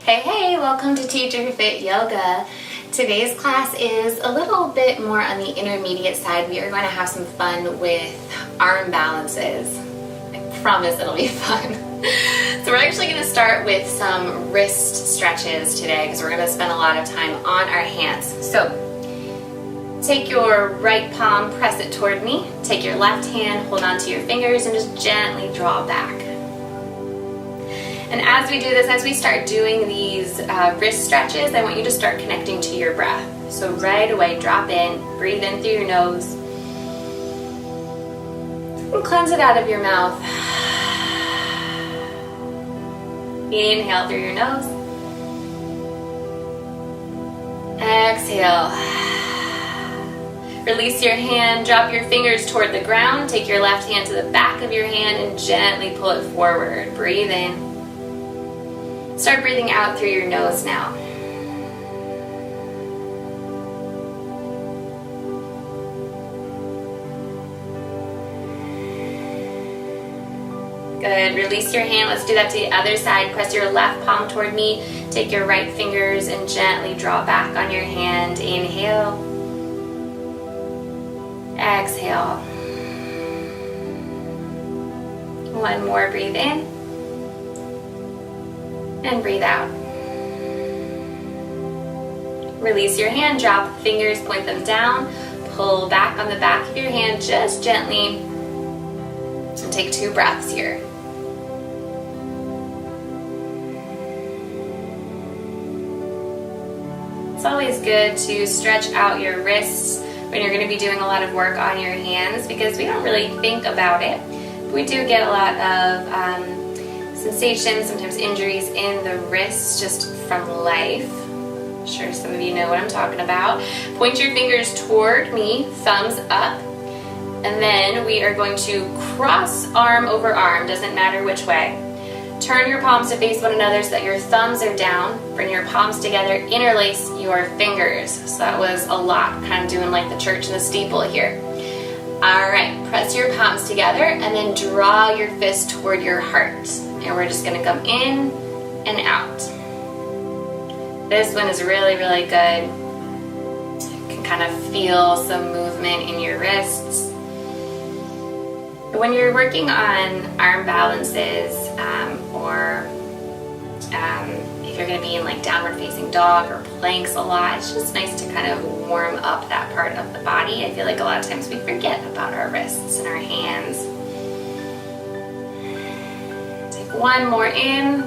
Hey, welcome to Teacher Fit Yoga. Today's class is a little bit more on the intermediate side. We are going to have some fun with arm balances. I promise it'll be fun. So we're actually going to start with some wrist stretches today because we're going to spend a lot of time on our hands. So take your right palm, press it toward me. Take your left hand, hold on to your fingers, and just gently draw back. And as we do this, as we start doing these wrist stretches, I want you to start connecting to your breath. So right away, drop in, breathe in through your nose, and cleanse it out of your mouth. Inhale through your nose. Exhale. Release your hand, drop your fingers toward the ground, take your left hand to the back of your hand and gently pull it forward. Breathe in. Start breathing out through your nose now. Good. Release your hand. Let's do that to the other side. Press your left palm toward me. Take your right fingers and gently draw back on your hand. Inhale. Exhale. One more. Breathe in. And breathe out. Release your hand, drop the fingers, point them down, pull back on the back of your hand just gently, and take 2 breaths here. It's always good to stretch out your wrists when you're going to be doing a lot of work on your hands because we don't really think about it. We do get a lot of sensations, sometimes injuries in the wrists just from life. I'm sure some of you know what I'm talking about. Point your fingers toward me, thumbs up, and then we are going to cross arm over arm, doesn't matter which way. Turn your palms to face one another so that your thumbs are down. Bring your palms together, interlace your fingers. So that was a lot, kind of doing like the church in the steeple here. All right, press your palms together and then draw your fist toward your heart. And we're just gonna come in and out. This one is really, really good. You can kind of feel some movement in your wrists. When you're working on arm balances, or if you're gonna be in like downward facing dog or planks a lot, it's just nice to kind of warm up that part of the body. I feel like a lot of times we forget about our wrists and our hands. Take one more in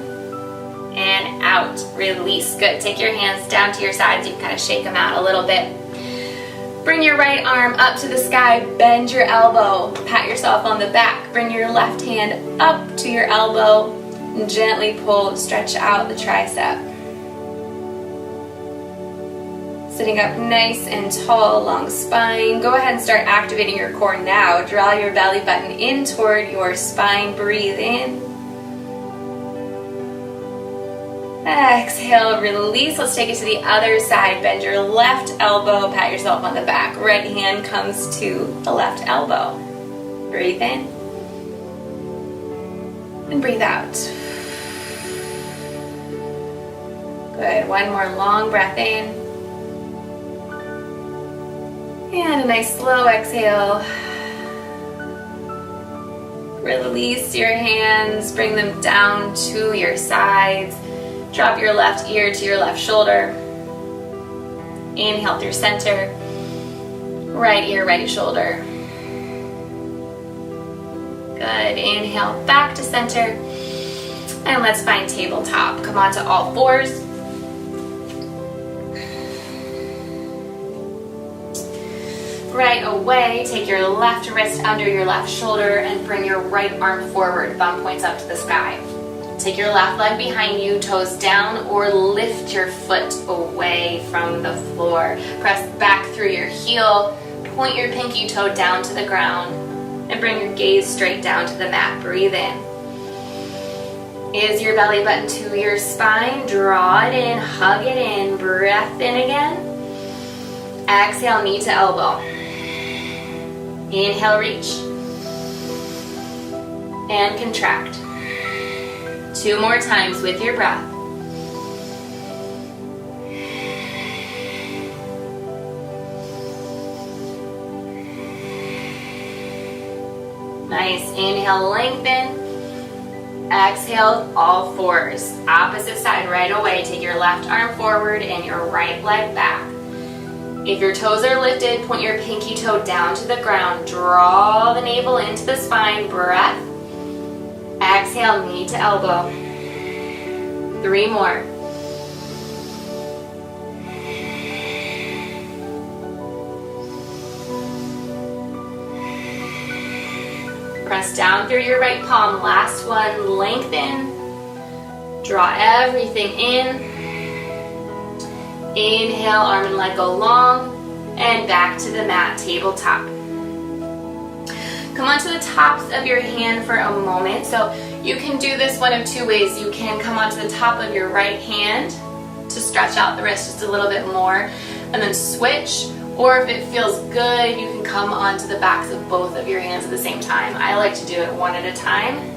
and out. Release. Good. Take your hands down to your sides. You can kind of shake them out a little bit. Bring your right arm up to the sky. Bend your elbow. Pat yourself on the back. Bring your left hand up to your elbow and gently pull, stretch out the tricep. Sitting up nice and tall, long spine. Go ahead and start activating your core now. Draw your belly button in toward your spine. Breathe in. Exhale, release. Let's take it to the other side. Bend your left elbow, pat yourself on the back. Right hand comes to the left elbow. Breathe in. And breathe out. Good. One more long breath in. And a nice slow exhale. Release your hands, bring them down to your sides. Drop your left ear to your left shoulder. Inhale through center. Right ear, right shoulder. Good. Inhale back to center. And let's find tabletop. Come onto all fours. Right away, take your left wrist under your left shoulder and bring your right arm forward. Thumb points up to the sky. Take your left leg behind you, toes down, or lift your foot away from the floor. Press back through your heel, point your pinky toe down to the ground, and bring your gaze straight down to the mat. Breathe in. Is your belly button to your spine? Draw it in, hug it in, breath in again. Exhale, knee to elbow. Inhale, reach. and contract. 2 more times with your breath. Nice. Inhale, lengthen. Exhale, all fours. Opposite side right away. Take your left arm forward and your right leg back. If your toes are lifted, point your pinky toe down to the ground. Draw the navel into the spine. Breath. Exhale, knee to elbow. 3 more. Press down through your right palm. Last one, lengthen. Draw everything in. Inhale, arm and leg go long. And back to the mat, tabletop. Come onto the tops of your hand for a moment. So you can do this one of 2 ways. You can come onto the top of your right hand to stretch out the wrist just a little bit more and then switch. Or if it feels good, you can come onto the backs of both of your hands at the same time. I like to do it one at a time.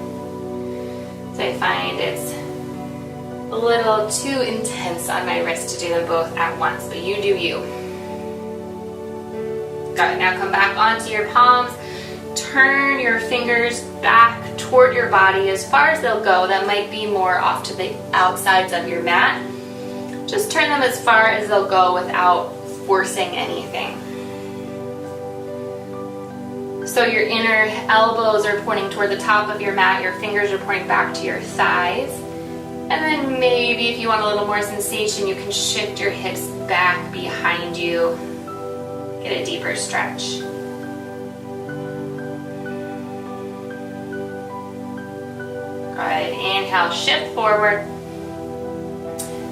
So I find it's a little too intense on my wrist to do them both at once, but you do you. Got it. Now come back onto your palms. Turn your fingers back toward your body as far as they'll go. That might be more off to the outsides of your mat. Just turn them as far as they'll go without forcing anything. So your inner elbows are pointing toward the top of your mat, your fingers are pointing back to your thighs. And then maybe if you want a little more sensation, you can shift your hips back behind you. Get a deeper stretch. Good. Inhale, shift forward.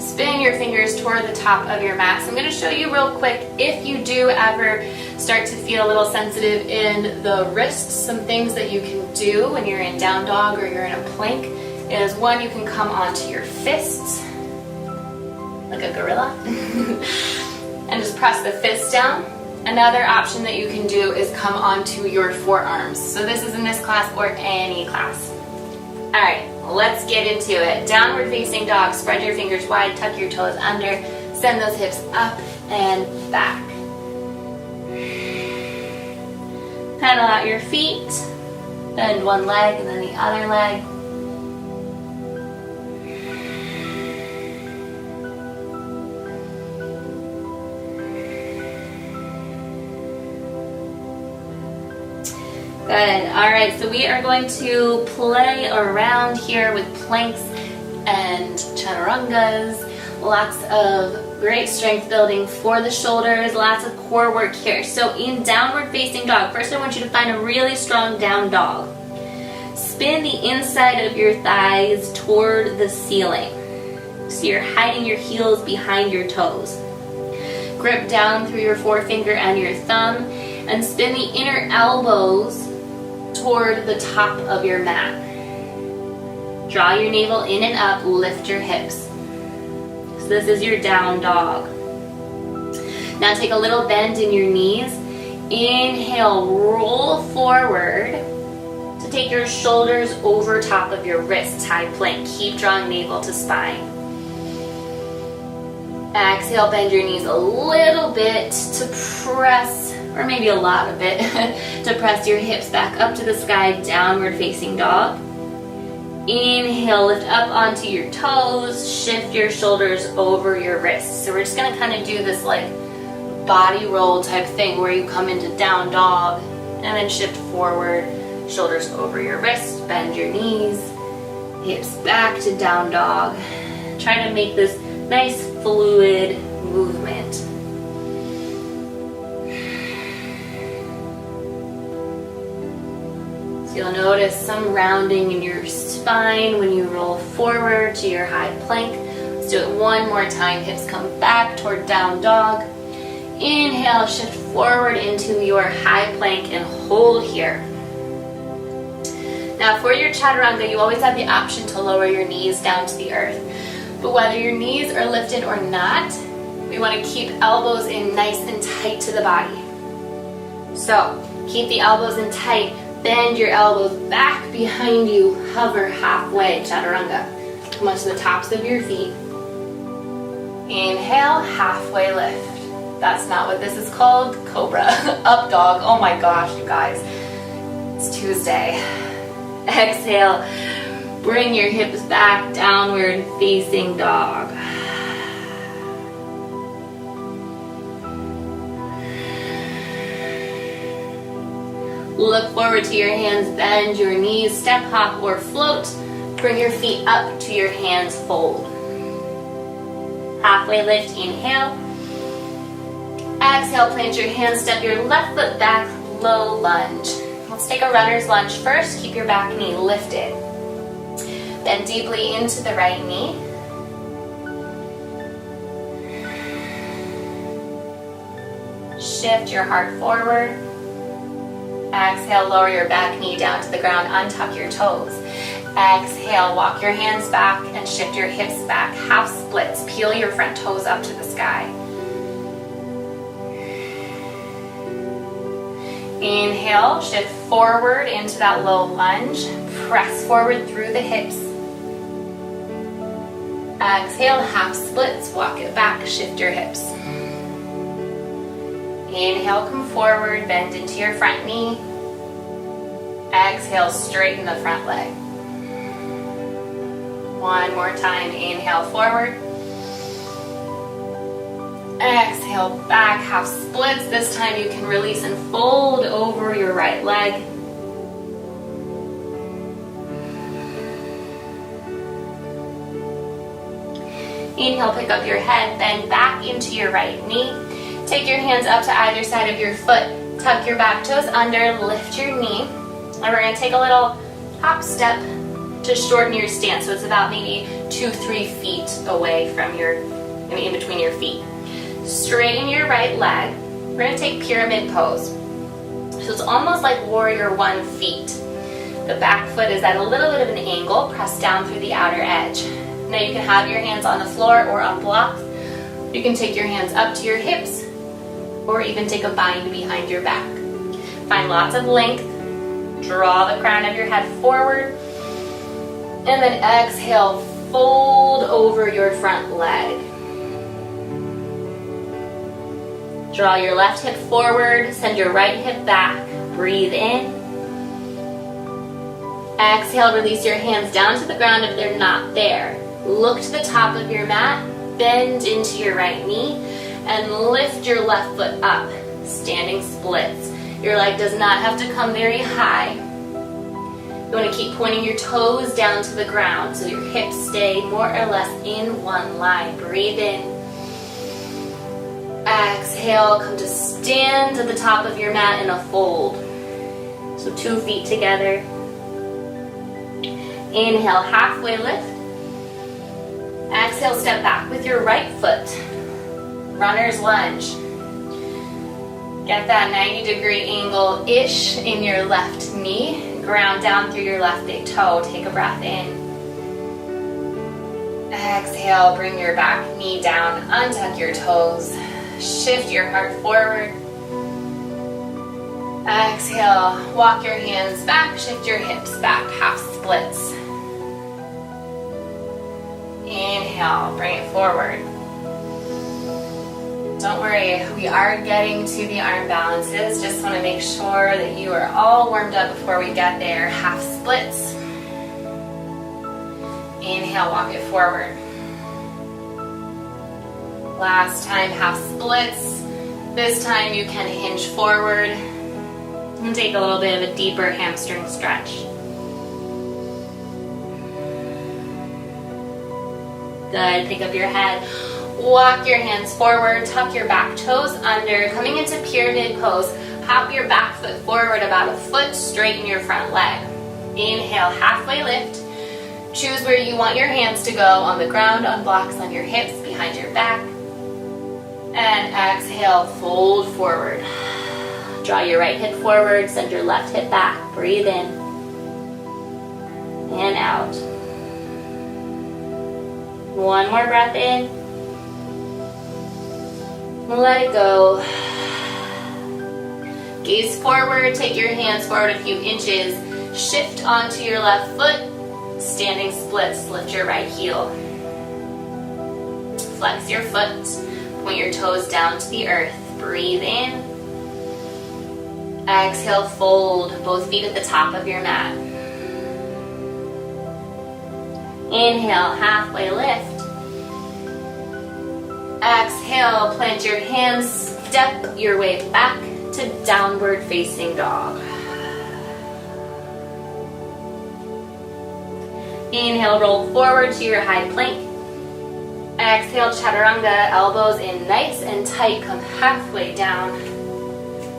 Spin your fingers toward the top of your mat. So I'm going to show you real quick, if you do ever start to feel a little sensitive in the wrists, some things that you can do when you're in down dog or you're in a plank is, one, you can come onto your fists like a gorilla and just press the fists down. Another option that you can do is come onto your forearms. So this is in this class or any class. All right, let's get into it. Downward facing dog. Spread your fingers wide, tuck your toes under, send those hips up and back. Pedal out your feet, bend one leg and then the other leg. Good. All right, so we are going to play around here with planks and chaturangas. Lots of great strength building for the shoulders, lots of core work here. So in downward facing dog, first I want you to find a really strong down dog. Spin the inside of your thighs toward the ceiling. So you're hiding your heels behind your toes. Grip down through your forefinger and your thumb and spin the inner elbows toward the top of your mat. Draw your navel in and up, lift your hips. So this is your down dog. Now take a little bend in your knees. Inhale, roll forward to take your shoulders over top of your wrists, high plank. Keep drawing navel to spine. Exhale, bend your knees a little bit to press, or maybe a lot of it, to press your hips back up to the sky, downward facing dog. Inhale, lift up onto your toes, shift your shoulders over your wrists. So we're just gonna kind of do this like body roll type thing where you come into down dog and then shift forward, shoulders over your wrists, bend your knees, hips back to down dog. Try to make this nice fluid movement. You'll notice some rounding in your spine when you roll forward to your high plank. Let's do it one more time. Hips come back toward down dog. Inhale, shift forward into your high plank and hold here. Now for your chaturanga, you always have the option to lower your knees down to the earth. But whether your knees are lifted or not, we want to keep elbows in nice and tight to the body. So keep the elbows in tight. Bend your elbows back behind you. Hover halfway, chaturanga. Come onto the tops of your feet. Inhale, halfway lift. That's not what this is called. Cobra. Up dog. Oh my gosh, you guys. It's Tuesday. Exhale. Bring your hips back, downward facing dog. Look forward to your hands, bend your knees, step, hop, or float. Bring your feet up to your hands, fold. Halfway lift, inhale. Exhale, plant your hands, step your left foot back, low lunge. Let's take a runner's lunge first. Keep your back knee lifted. Bend deeply into the right knee. Shift your heart forward. Exhale, lower your back knee down to the ground, untuck your toes. Exhale, walk your hands back and shift your hips back. Half splits, peel your front toes up to the sky. Inhale, shift forward into that low lunge. Press forward through the hips. Exhale, half splits, walk it back, shift your hips. Inhale, come forward, bend into your front knee. Exhale, straighten the front leg. One more time, inhale forward. Exhale, back, half splits. This time you can release and fold over your right leg. Inhale, pick up your head, bend back into your right knee. Take your hands up to either side of your foot. Tuck your back toes under, lift your knee. And we're going to take a little hop step to shorten your stance. So it's about maybe 2-3 feet away from in between your feet. Straighten your right leg. We're going to take pyramid pose. So it's almost like warrior 1 feet. The back foot is at a little bit of an angle, press down through the outer edge. Now you can have your hands on the floor or on blocks. You can take your hands up to your hips, or even take a bind behind your back. Find lots of length. Draw the crown of your head forward. And then exhale, fold over your front leg. Draw your left hip forward, send your right hip back. Breathe in. Exhale, release your hands down to the ground if they're not there. Look to the top of your mat, bend into your right knee, and lift your left foot up, standing splits. Your leg does not have to come very high. You want to keep pointing your toes down to the ground so your hips stay more or less in one line. Breathe in. Exhale, come to stand at the top of your mat in a fold. So 2 feet together. Inhale, halfway lift. Exhale, step back with your right foot. Runner's lunge. Get that 90-degree angle-ish in your left knee. Ground down through your left big toe. Take a breath in. Exhale, bring your back knee down. Untuck your toes. Shift your heart forward. Exhale, walk your hands back. Shift your hips back. Half splits. Inhale, bring it forward. Don't worry, we are getting to the arm balances. Just want to make sure that you are all warmed up before we get there. Half splits. Inhale, walk it forward. Last time, half splits. This time you can hinge forward and take a little bit of a deeper hamstring stretch. Good, pick up your head. Walk your hands forward, tuck your back toes under, coming into pyramid pose. Hop your back foot forward about a foot, straighten your front leg. Inhale, halfway lift. Choose where you want your hands to go, on the ground, on blocks, on your hips, behind your back. And exhale, fold forward. Draw your right hip forward, send your left hip back. Breathe in and out. One more breath in. Let it go. Gaze forward, take your hands forward a few inches, shift onto your left foot, standing splits, lift your right heel. Flex your foot, point your toes down to the earth, breathe in. Exhale, fold both feet at the top of your mat. Inhale, halfway lift. Exhale, plant your hands, step your way back to downward facing dog. Inhale, roll forward to your high plank. Exhale, chaturanga, elbows in nice and tight, come halfway down.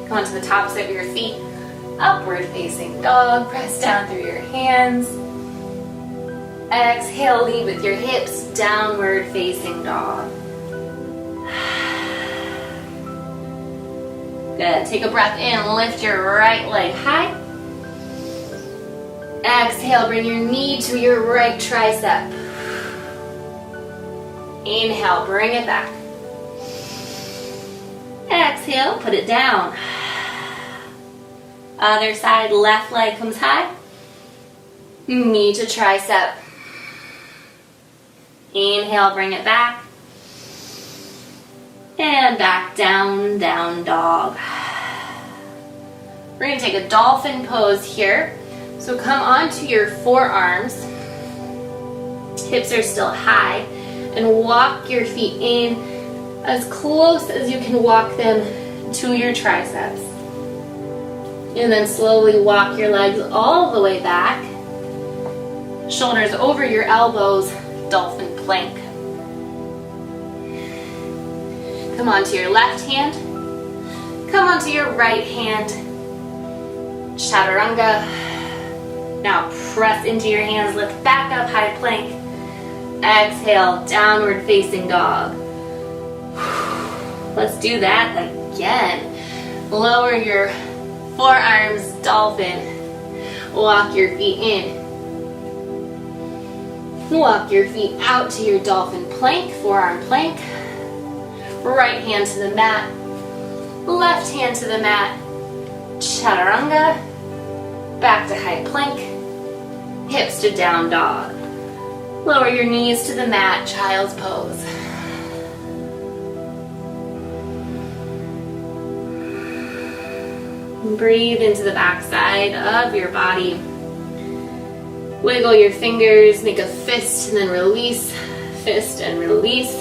Come onto the tops of your feet, upward facing dog, press down through your hands. Exhale, lead with your hips, downward facing dog. Good, take a breath in, lift your right leg high. Exhale, bring your knee to your right tricep. Inhale, bring it back. Exhale, put it down. Other side, left leg comes high. Knee to tricep. Inhale, bring it back. And back down, down dog. We're going to take a dolphin pose here. So come onto your forearms. Hips are still high. And walk your feet in as close as you can walk them to your triceps. And then slowly walk your legs all the way back. Shoulders over your elbows, dolphin plank. Come onto your left hand. Come onto your right hand. Chaturanga. Now press into your hands, lift back up, high plank. Exhale, downward facing dog. Let's do that again. Lower your forearms, dolphin. Walk your feet in. Walk your feet out to your dolphin plank, forearm plank. Right hand to the mat. Left hand to the mat. Chaturanga. Back to high plank. Hips to down dog. Lower your knees to the mat, child's pose. Breathe into the back side of your body. Wiggle your fingers, make a fist and then release, fist and release.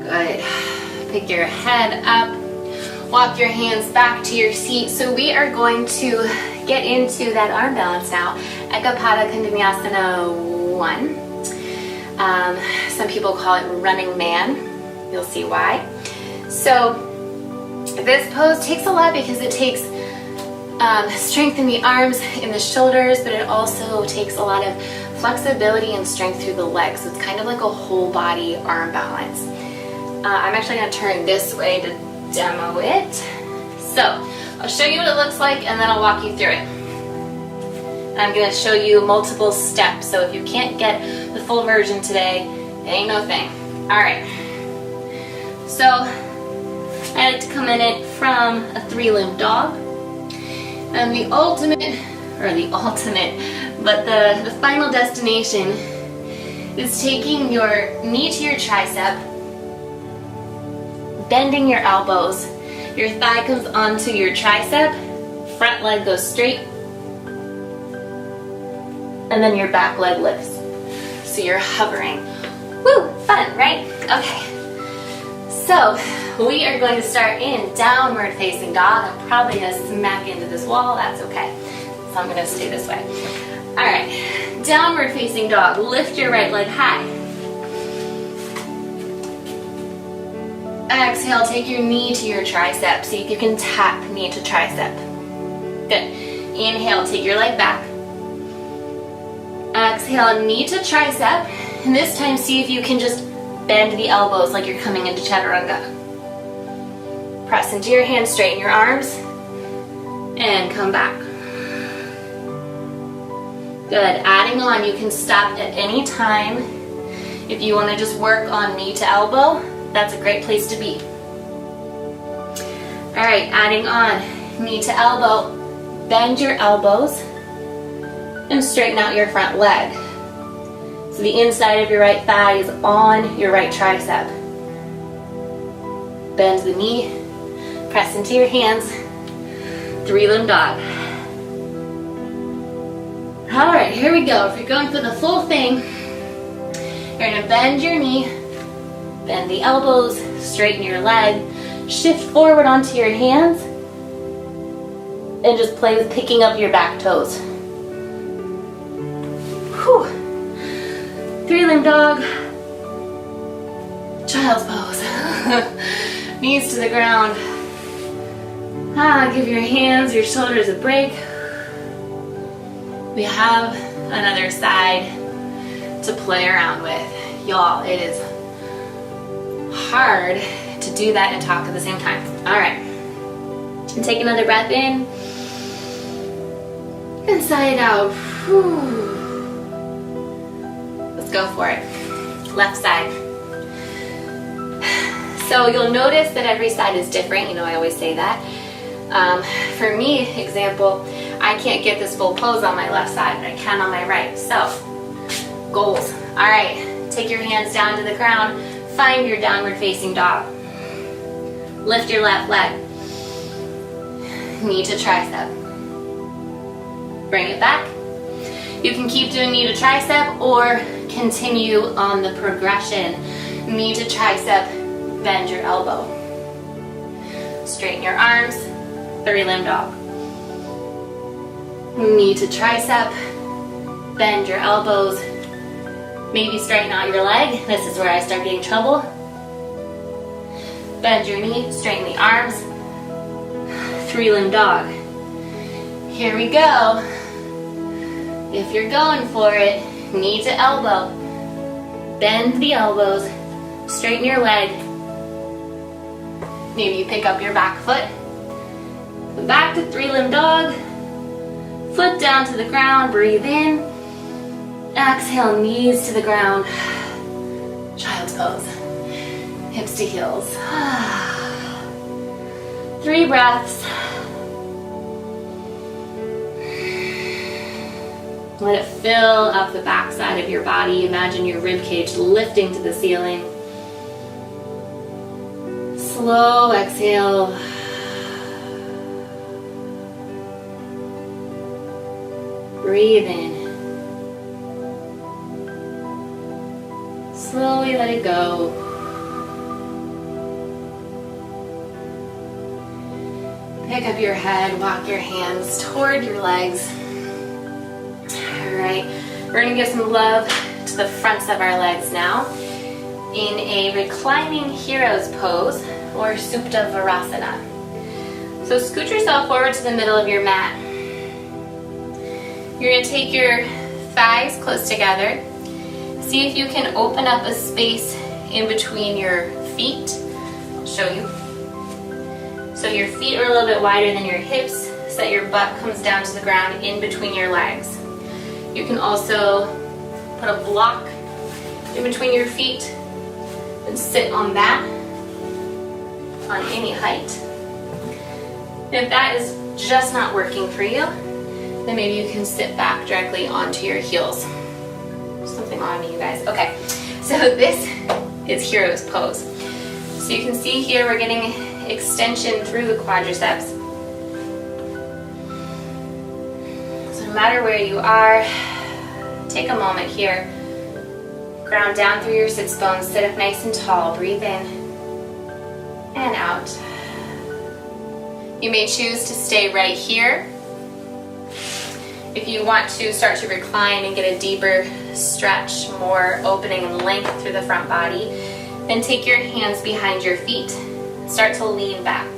Good. Pick your head up. Walk your hands back to your seat. So we are going to get into that arm balance now. Ekapada Kundanyasana 1. Some people call it running man. You'll see why. So this pose takes a lot because it takes strength in the arms, in the shoulders, but it also takes a lot of flexibility and strength through the legs. So it's kind of like a whole body arm balance. I'm actually going to turn this way to demo it. So I'll show you what it looks like and then I'll walk you through it. I'm going to show you multiple steps, so if you can't get the full version today, it ain't no thing. Alright, so I like to come in it from a 3-limb dog. And the final destination is taking your knee to your tricep, bending your elbows, your thigh comes onto your tricep, front leg goes straight, and then your back leg lifts. So you're hovering. Woo, fun, right? Okay. So we are going to start in downward facing dog. I'm probably going to smack into this wall, that's okay. So I'm going to stay this way. All right, downward facing dog. Lift your right leg high. Exhale, take your knee to your tricep. See if you can tap knee to tricep. Good. Inhale, take your leg back. Exhale, knee to tricep. And this time, see if you can just bend the elbows like you're coming into chaturanga. Press into your hands, straighten your arms, and come back. Good. Adding on, you can stop at any time. If you want to just work on knee to elbow, that's a great place to be. All right, adding on, knee to elbow. Bend your elbows and straighten out your front leg. So the inside of your right thigh is on your right tricep. Bend the knee, press into your hands, 3-limb dog. All right, here we go. If you're going for the full thing, you're gonna bend your knee, bend the elbows, straighten your leg, shift forward onto your hands, and just play with picking up your back toes. Whew. 3-limb dog, child's pose. Knees to the ground. Give your hands, your shoulders a break. We have another side to play around with. Y'all, it is hard to do that and talk at the same time. All right. And take another breath in. And sigh it out. Whew. Let's go for it. Left side. So you'll notice that every side is different. You know, I always say that. For me, example, I can't get this full pose on my left side, but I can on my right. So, goals. All right, take your hands down to the ground. Find your downward facing dog. Lift your left leg. Knee to tricep. Bring it back. You can keep doing knee to tricep or continue on the progression. Knee to tricep, bend your elbow. Straighten your arms, 3-limb dog. Knee to tricep, bend your elbows, maybe straighten out your leg. This is where I start getting trouble. Bend your knee, straighten the arms, 3-limb dog. Here we go. If you're going for it, knee to elbow, bend the elbows, straighten your leg. Maybe you pick up your back foot. Back to 3-limb dog. Foot down to the ground, breathe in. Exhale, knees to the ground. Child's pose. Hips to heels. 3 breaths. Let it fill up the back side of your body. Imagine your rib cage lifting to the ceiling. Slow exhale. Breathe in. Slowly let it go. Pick up your head, walk your hands toward your legs. All right, we're gonna give some love to the fronts of our legs now in a reclining hero's pose or Supta Virasana. So scoot yourself forward to the middle of your mat. You're going to take your thighs close together. See if you can open up a space in between your feet. I'll show you. So your feet are a little bit wider than your hips so that your butt comes down to the ground in between your legs. You can also put a block in between your feet and sit on that on any height. And if that is just not working for you, then maybe you can sit back directly onto your heels. Something on me, you guys. Okay, so this is hero's pose. So you can see here we're getting extension through the quadriceps. So no matter where you are, take a moment here. Ground down through your sits bones, sit up nice and tall, breathe in and out. You may choose to stay right here. If you want to start to recline and get a deeper stretch, more opening and length through the front body, then take your hands behind your feet. Start to lean back.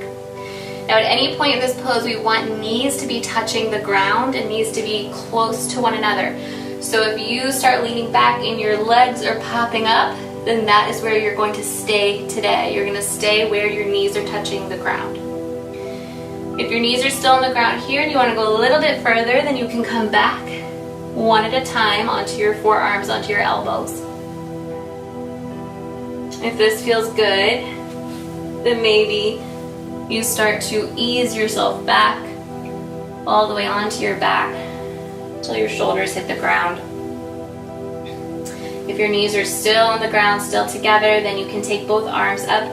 Now at any point in this pose, we want knees to be touching the ground and knees to be close to one another. So if you start leaning back and your legs are popping up, then that is where you're going to stay today. You're going to stay where your knees are touching the ground. If your knees are still on the ground here and you want to go a little bit further, then you can come back one at a time onto your forearms, onto your elbows. If this feels good, then maybe you start to ease yourself back all the way onto your back until your shoulders hit the ground. If your knees are still on the ground, still together, then you can take both arms up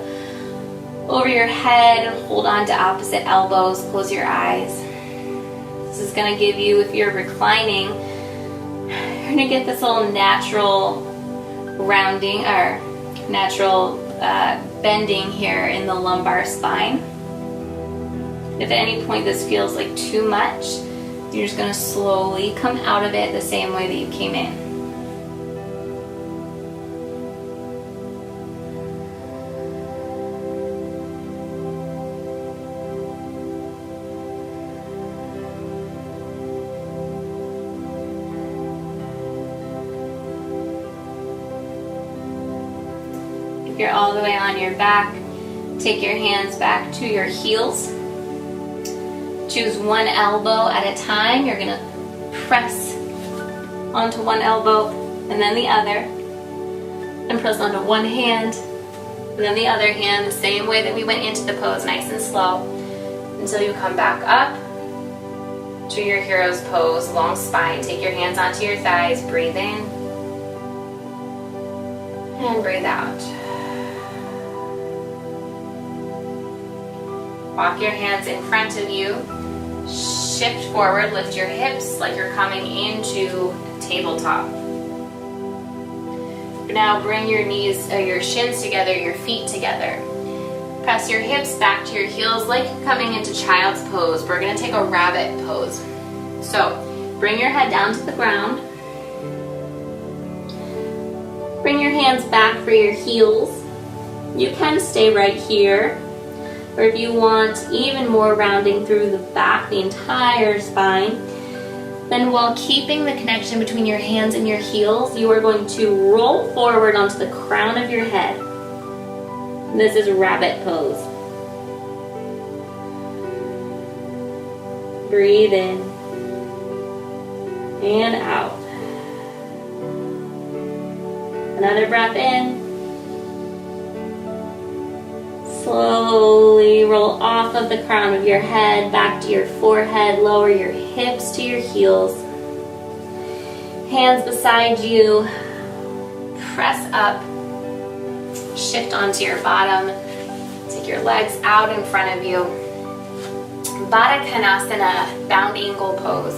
over your head and hold on to opposite elbows. Close your eyes. This is going to give you, if you're reclining, you're going to get this little natural rounding or natural bending here in the lumbar spine. If at any point this feels like too much, you're just going to slowly come out of it the same way that you came in. If you're all the way on your back, take your hands back to your heels. Choose one elbow at a time. You're going to press onto one elbow and then the other. And press onto one hand and then the other hand, the same way that we went into the pose, nice and slow, until you come back up to your hero's pose, long spine. Take your hands onto your thighs, breathe in and breathe out. Walk your hands in front of you. Shift forward, lift your hips like you're coming into tabletop. Now bring your knees, your shins together, your feet together. Press your hips back to your heels like you're coming into child's pose. We're going to take a rabbit pose. So bring your head down to the ground. Bring your hands back for your heels. You can stay right here. Or if you want even more rounding through the back, the entire spine, then while keeping the connection between your hands and your heels, you are going to roll forward onto the crown of your head. This is rabbit pose. Breathe in and out. Another breath in. Slowly roll off of the crown of your head, back to your forehead, lower your hips to your heels. Hands beside you, press up, shift onto your bottom, take your legs out in front of you. Baddha Konasana, bound angle pose.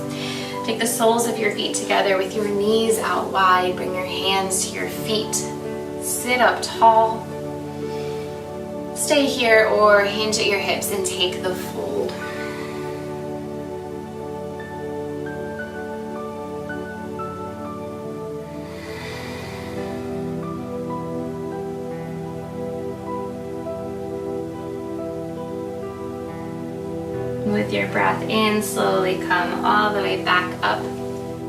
Take the soles of your feet together with your knees out wide, bring your hands to your feet, sit up tall. Stay here or hinge at your hips and take the fold. With your breath in, slowly come all the way back up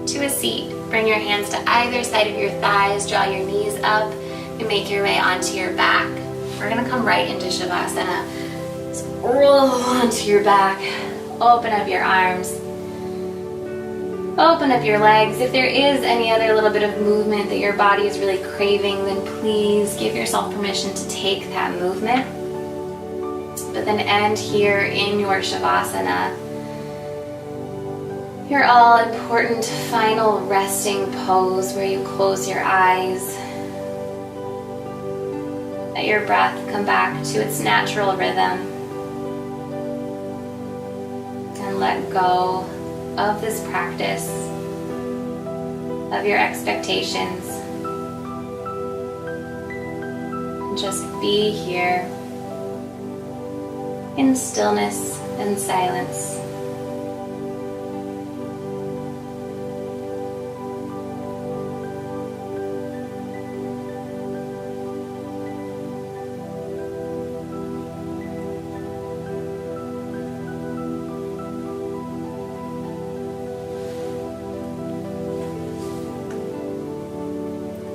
to a seat. Bring your hands to either side of your thighs, draw your knees up, and make your way onto your back. We're going to come right into Shavasana. So roll onto your back, open up your arms, open up your legs. If there is any other little bit of movement that your body is really craving, then please give yourself permission to take that movement. But then end here in your Shavasana, your all-important final resting pose where you close your eyes. Let your breath come back to its natural rhythm and let go of this practice, of your expectations. And just be here in stillness and silence.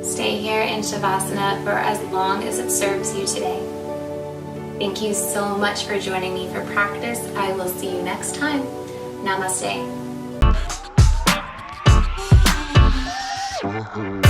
Stay here in Shavasana for as long as it serves you today. Thank you so much for joining me for practice. I will see you next time. Namaste. Bye.